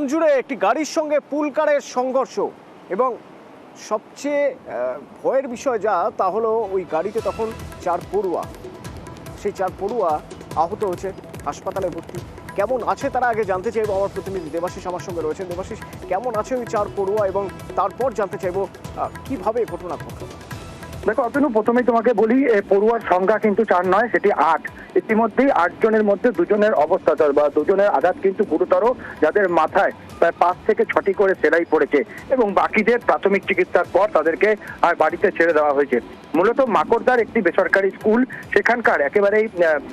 ডোমজুড়ে একটি গাড়ির সঙ্গে পুলকারের সংঘর্ষ এবং সবচেয়ে ভয়ের বিষয় যা তা হলো ওই গাড়িতে তখন 4 পড়ুয়া, সেই 4 পড়ুয়া আহত হয়েছে, হাসপাতালে ভর্তি। কেমন আছে তারা আগে জানতে চাইবো। আমার প্রতিনিধি দেবাশিস আমার সঙ্গে রয়েছেন। দেবাশিস, কেমন আছে ওই 4 পড়ুয়া এবং তারপর জানতে চাইবো কিভাবে ঘটনা ঘটল। দেখো অতনু, প্রথমেই তোমাকে বলি পড়ুয়ার সংখ্যা কিন্তু 4 নয়, সেটি 8। ইতিমধ্যেই 8 জনের মধ্যে 2 জনের অবস্থা বা 2 জনের আঘাত কিন্তু গুরুতর, যাদের মাথায় প্রায় 5 থেকে 6টি করে সেলাই পড়েছে এবং বাকিদের প্রাথমিক চিকিৎসার পর তাদেরকে আর বাড়িতে ছেড়ে দেওয়া হয়েছে। মূলত মাকড়দার একটি বেসরকারি স্কুল, সেখানকার একেবারেই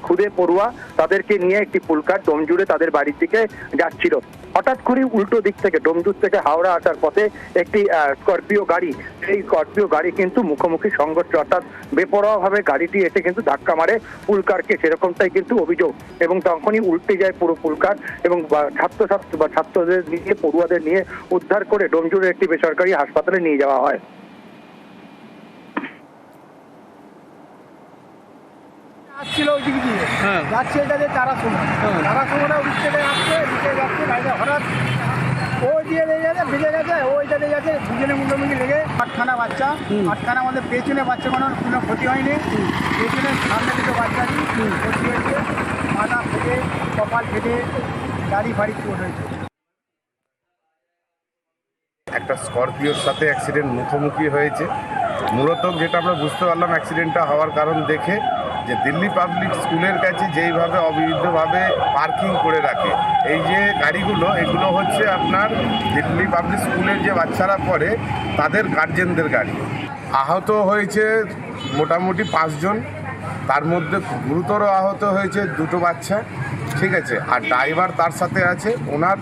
খুদে পড়ুয়া, তাদেরকে নিয়ে একটি পুলকার ডোমজুড়ে তাদের বাড়ির দিকে যাচ্ছিল। হঠাৎ করে উল্টো দিক থেকে ডোমজুর থেকে হাওড়া আসার পথে একটি স্করপিও গাড়ি, সেই স্করপিও গাড়ি কিন্তু মুখোমুখি সংঘর্ষ, অর্থাৎ বেপরোয়াভাবে গাড়িটি এসে কিন্তু ধাক্কা মারে পুলকারকে, সেরকমটাই কিন্তু অভিযোগ। এবং তখনই উল্টে যায় পুরো পুলকার এবং ছাত্রদের নিয়ে, পড়ুয়াদের নিয়ে উদ্ধার করে ডোমজুড়ের একটি বেসরকারি হাসপাতালে নিয়ে যাওয়া হয়। আসছিল ওই দিক দিয়ে, যাচ্ছে এটা যে তারা সময় ওই দিকে আসছে, দিকে যাচ্ছে গাড়িটা হঠাৎ ওই দিয়ে লেগে গেছে, ভিজে গেছে, ওইটা লেগে গেছে, দুজনে মুখোমুখি লেগে 8খানা বাচ্চা, 8খানা আমাদের পেছনে বাচ্চা কোনো ক্ষতি হয়নি, পেছনে সামনে দুটো বাচ্চারই ক্ষতি হয়েছে, মাথা ফেটে, কপাল ফেটে, গাড়ি ফাড়ি চোট হয়েছে। একটা স্করপিওর সাথে অ্যাক্সিডেন্ট মুখোমুখি হয়েছে। মূলত যেটা আমরা বুঝতে পারলাম অ্যাক্সিডেন্টটা হওয়ার কারণ দেখে, যে দিল্লি পাবলিক স্কুলের কাছে যেইভাবে অবৈধভাবে পার্কিং করে রাখে এই যে গাড়িগুলো, এগুলো হচ্ছে আপনার দিল্লি পাবলিক স্কুলের যে বাচ্চারা পড়ে তাদের গার্জেনদের গাড়ি। আহত হয়েছে মোটামুটি 5 জন, তার মধ্যে গুরুতর আহত হয়েছে 2টো বাচ্চা, ঠিক আছে। আর ড্রাইভার তার সাথে আছে, ওনার